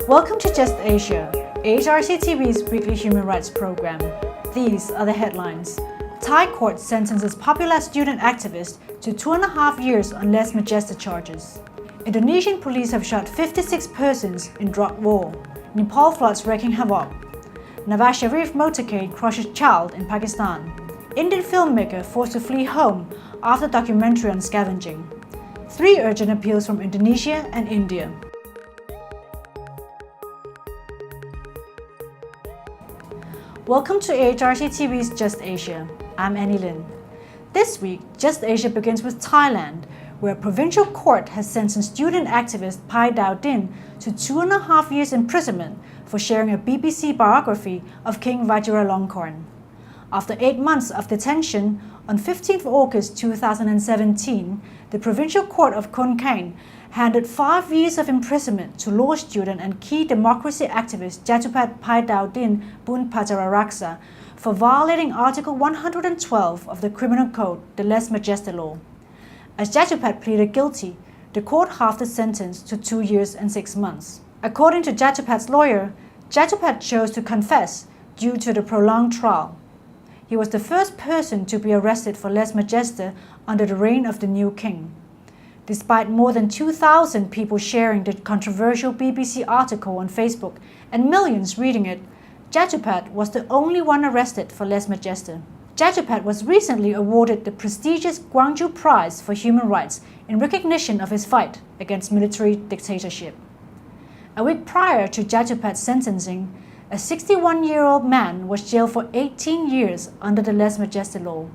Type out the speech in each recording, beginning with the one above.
Welcome to Just Asia, AHRC TV's weekly human rights program. These are the headlines. Thai court sentences popular student activist to 2.5 years on lèse-majesté charges. Indonesian police have shot 56 persons in drug war. Nepal floods wreaking havoc. Nawaz Sharif motorcade crushes child in Pakistan. Indian filmmaker forced to flee home after documentary on scavenging. 3 urgent appeals from Indonesia and India. Welcome to AHRC TV's Just Asia. I'm Annie Lin. This week, Just Asia begins with Thailand, where a provincial court has sentenced student activist Pai Dao Din to 2.5 years imprisonment for sharing a BBC biography of King Vajiralongkorn. After 8 months of detention, on 15 August 2017, the Provincial Court of Khon Kaen handed 5 years of imprisonment to law student and key democracy activist Jatupat Pai Dao Din Bun Pajararaksa for violating Article 112 of the Criminal Code, the lèse-majesté law. As Jatupat pleaded guilty, the court halved the sentence to 2 years and 6 months. According to Jatupat's lawyer, Jatupat chose to confess due to the prolonged trial. He was the first person to be arrested for lèse-majesté under the reign of the new king. Despite more than 2,000 people sharing the controversial BBC article on Facebook and millions reading it, Jatupat was the only one arrested for lèse-majesté. Jatupat was recently awarded the prestigious Gwangju Prize for Human Rights in recognition of his fight against military dictatorship. A week prior to Jatupat's sentencing, a 61-year-old man was jailed for 18 years under the lèse-majesté law.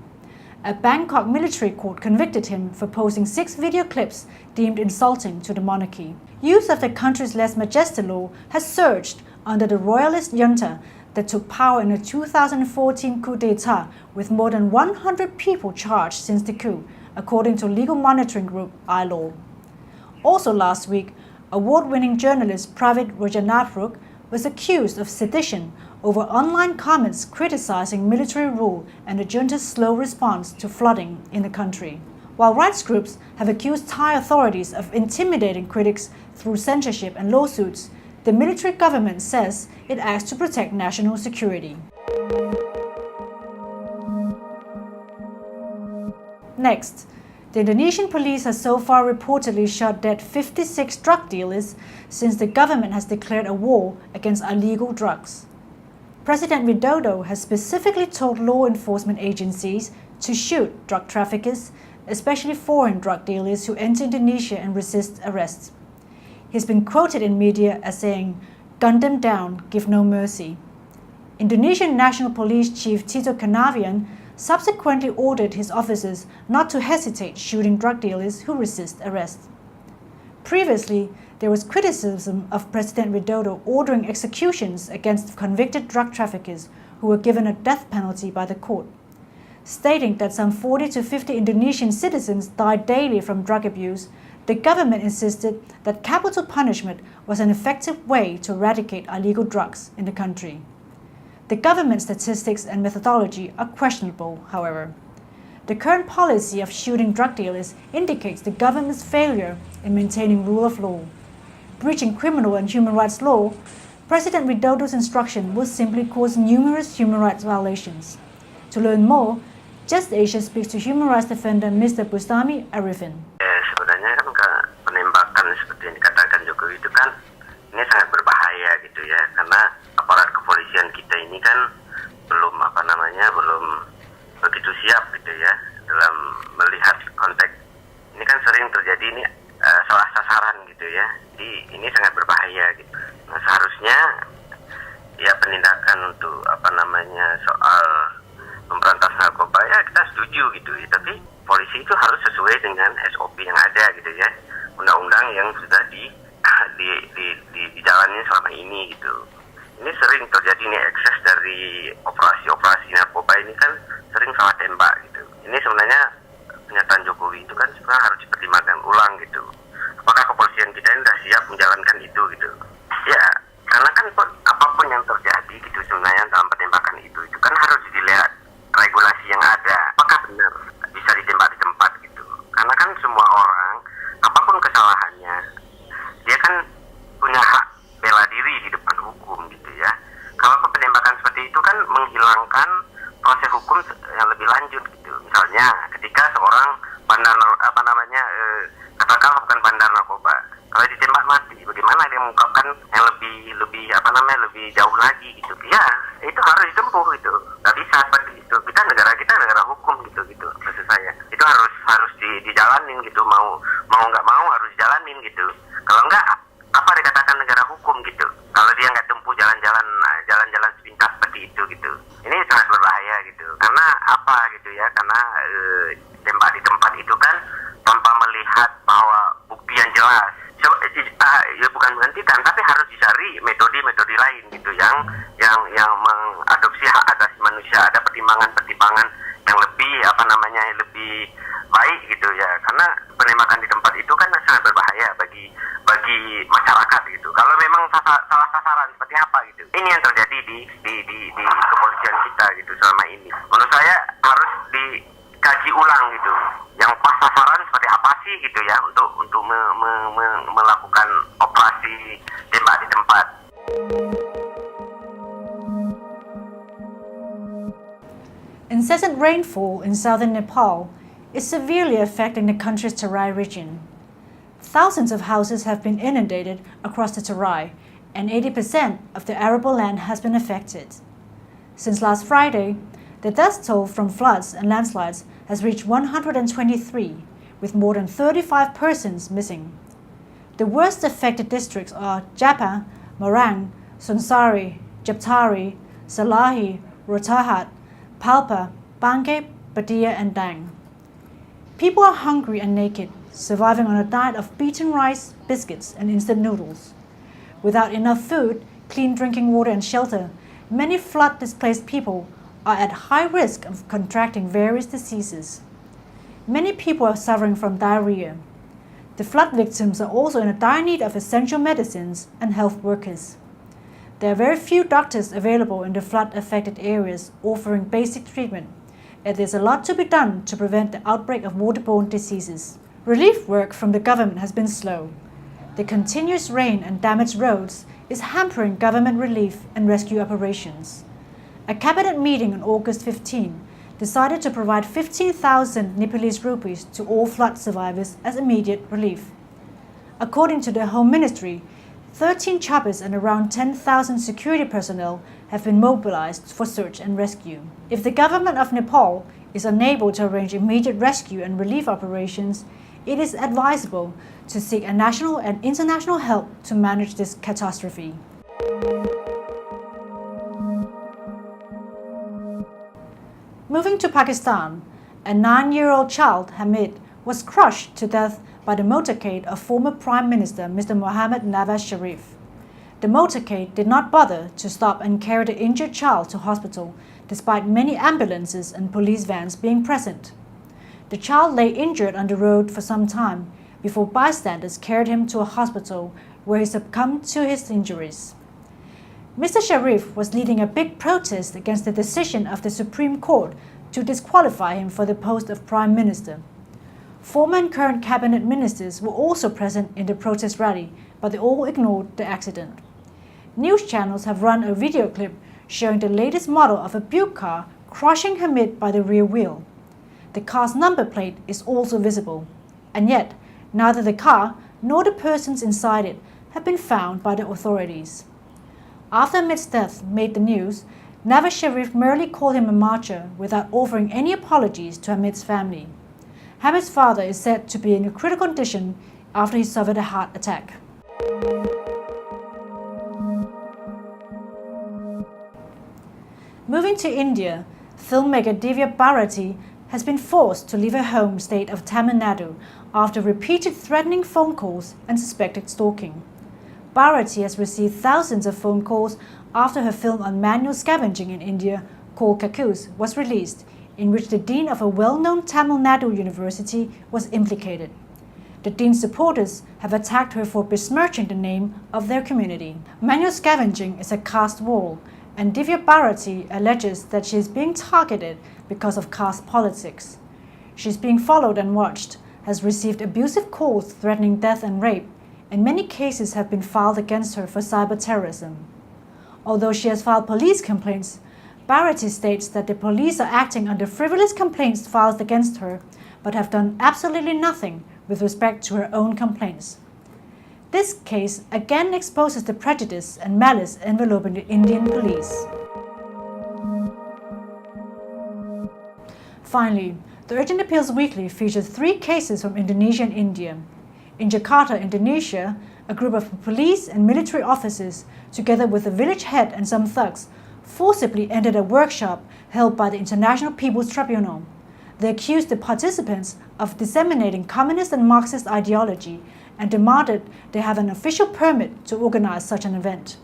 A Bangkok military court convicted him for posting 6 video clips deemed insulting to the monarchy. Use of the country's lèse-majesté law has surged under the royalist junta that took power in the 2014 coup d'etat, with more than 100 people charged since the coup, according to legal monitoring group ILAW. Also last week, award-winning journalist Pravit Rajanapruk was accused of sedition over online comments criticizing military rule and the junta's slow response to flooding in the country. While rights groups have accused Thai authorities of intimidating critics through censorship and lawsuits, the military government says it acts to protect national security. Next, the Indonesian police has so far reportedly shot dead 56 drug dealers since the government has declared a war against illegal drugs. President Widodo has specifically told law enforcement agencies to shoot drug traffickers, especially foreign drug dealers who enter Indonesia and resist arrest. He's been quoted in media as saying, "Gun them down, give no mercy." Indonesian National Police Chief Tito Karnavian subsequently ordered his officers not to hesitate shooting drug dealers who resist arrest. Previously, there was criticism of President Widodo ordering executions against convicted drug traffickers who were given a death penalty by the court. Stating that some 40 to 50 Indonesian citizens died daily from drug abuse, the government insisted that capital punishment was an effective way to eradicate illegal drugs in the country. The government statistics and methodology are questionable, however. The current policy of shooting drug dealers indicates the government's failure in maintaining rule of law. Breaching criminal and human rights law, President Widodo's instruction will simply cause numerous human rights violations. To learn more, Just Asia speaks to human rights defender Mr. Bustami Arifin. Sebenarnya kan penembakan seperti yang dikatakan Jokowi itu kan ini sangat berbahaya gitu ya, karena aparat kepolisian kita ini kan belum belum begitu siap gitu ya dalam melihat konteks ini kan sering terjadi ini salah sasaran gitu ya, jadi ini sangat berbahaya gitu. Nah, seharusnya ya penindakan untuk soal memberantas narkoba ya kita setuju gitu ya, tapi polisi itu harus sesuai dengan SOP yang ada gitu ya, undang-undang yang sudah dijalani selama ini gitu. Ini sering terjadi nih ekses dari operasi narkoba ini kan sering salah tembak gitu. Ini sebenarnya pernyataan Jokowi itu kan sebenarnya harus dipertimbangkan ulang gitu. Apakah kepolisian kita ini sudah siap menjalankan itu gitu? Ya, karena kan apapun yang terjadi gitu sebenarnya dalam penembakan itu kan harus dilihat regulasi yang ada. Apakah benar bisa ditembak di tempat gitu? Karena kan semua orang apapun kesalahannya dia kan punya hak bela diri memang bandar katakanlah bukan bandar narkoba. Kalau ditembak mati, bagaimana dia mengungkapkan yang lebih jauh lagi gitu? Ya, itu harus ditempuh gitu. Gak bisa seperti itu. Kita negara hukum gitu maksud saya. Itu harus dijalanin gitu. Mau nggak mau harus dijalanin gitu. Kalau nggak, apa dikatakan negara hukum gitu? Kalau dia nggak tempuh jalan-jalan sepintas seperti itu gitu. Ini sangat berbahaya gitu. Karena apa gitu ya? Karena tembak di tempat itu kan tanpa melihat bahwa bukti yang jelas. Ya bukan menghentikan, tapi harus dicari metode-metode lain gitu yang mengadopsi hak asasi manusia. Ada pertimbangan yang lebih baik gitu ya. Karena penembakan di tempat itu kan sangat berbahaya bagi masyarakat gitu. Kalau memang salah sasaran seperti apa gitu. Ini yang terjadi di kepolisian kita gitu selama ini. Menurut saya harus dikaji ulang gitu. Yang pas sasaran seperti apa sih gitu ya untuk melakukan operasi tembak di tempat. Incessant rainfall in southern Nepal is severely affecting the country's Tarai region. Thousands of houses have been inundated across the Tarai, and 80% of the arable land has been affected. Since last Friday, the death toll from floods and landslides has reached 123, with more than 35 persons missing. The worst affected districts are Japa, Marang, Sunsari, Japtari, Salahi, Rotahat, Palpa, Bangke, Badia, and Dang. People are hungry and naked, surviving on a diet of beaten rice, biscuits, and instant noodles. Without enough food, clean drinking water, and shelter, many flood-displaced people are at high risk of contracting various diseases. Many people are suffering from diarrhea. The flood victims are also in a dire need of essential medicines and health workers. There are very few doctors available in the flood-affected areas offering basic treatment, and there's a lot to be done to prevent the outbreak of waterborne diseases. Relief work from the government has been slow. The continuous rain and damaged roads is hampering government relief and rescue operations. A cabinet meeting on August 15 decided to provide 15,000 Nepalese rupees to all flood survivors as immediate relief. According to the Home Ministry, 13 choppers and around 10,000 security personnel have been mobilized for search and rescue. If the government of Nepal is unable to arrange immediate rescue and relief operations, it is advisable to seek a national and international help to manage this catastrophe. Moving to Pakistan, a 9-year-old child, Hamid, was crushed to death by the motorcade of former Prime Minister Mr. Mohammad Nawaz Sharif. The motorcade did not bother to stop and carry the injured child to hospital, despite many ambulances and police vans being present. The child lay injured on the road for some time before bystanders carried him to a hospital where he succumbed to his injuries. Mr. Sharif was leading a big protest against the decision of the Supreme Court to disqualify him for the post of Prime Minister. Former and current cabinet ministers were also present in the protest rally, but they all ignored the accident. News channels have run a video clip showing the latest model of a Buick car crushing Hamid by the rear wheel. The car's number plate is also visible, and yet neither the car nor the persons inside it have been found by the authorities. After Hamid's death made the news, Nawaz Sharif merely called him a martyr without offering any apologies to Hamid's family. Hamid's father is said to be in a critical condition after he suffered a heart attack. Moving to India, filmmaker Divya Bharati has been forced to leave her home state of Tamil Nadu after repeated threatening phone calls and suspected stalking. Bharati has received thousands of phone calls after her film on manual scavenging in India, called Kakus, was released, in which the dean of a well-known Tamil Nadu university was implicated. The dean's supporters have attacked her for besmirching the name of their community. Manual scavenging is a caste war, and Divya Bharati alleges that she is being targeted because of caste politics. She is being followed and watched, has received abusive calls threatening death and rape, and many cases have been filed against her for cyber-terrorism. Although she has filed police complaints, Bharati states that the police are acting on the frivolous complaints filed against her but have done absolutely nothing with respect to her own complaints. This case again exposes the prejudice and malice enveloping the Indian police. Finally, the Urgent Appeals Weekly features 3 cases from Indonesia and India. In Jakarta, Indonesia, a group of police and military officers, together with the village head and some thugs, forcibly entered a workshop held by the International People's Tribunal. They accused the participants of disseminating communist and Marxist ideology and demanded they have an official permit to organize such an event.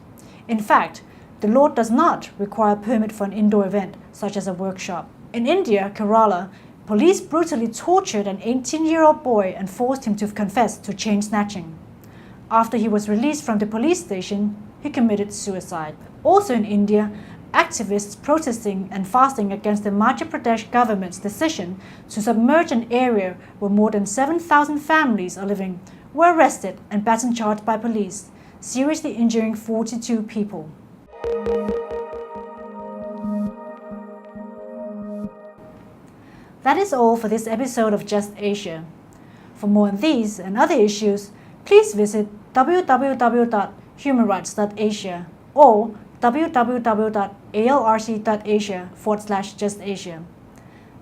In fact, the law does not require a permit for an indoor event such as a workshop. In India, Kerala, police brutally tortured an 18-year-old boy and forced him to confess to chain snatching. After he was released from the police station, he committed suicide. Also in India, activists protesting and fasting against the Madhya Pradesh government's decision to submerge an area where more than 7,000 families are living were arrested and batton charged by police, seriously injuring 42 people. That is all for this episode of Just Asia. For more on these and other issues, please visit www.humanrights.asia or www.arc.asia/justasia.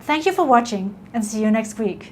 Thank you for watching and see you next week.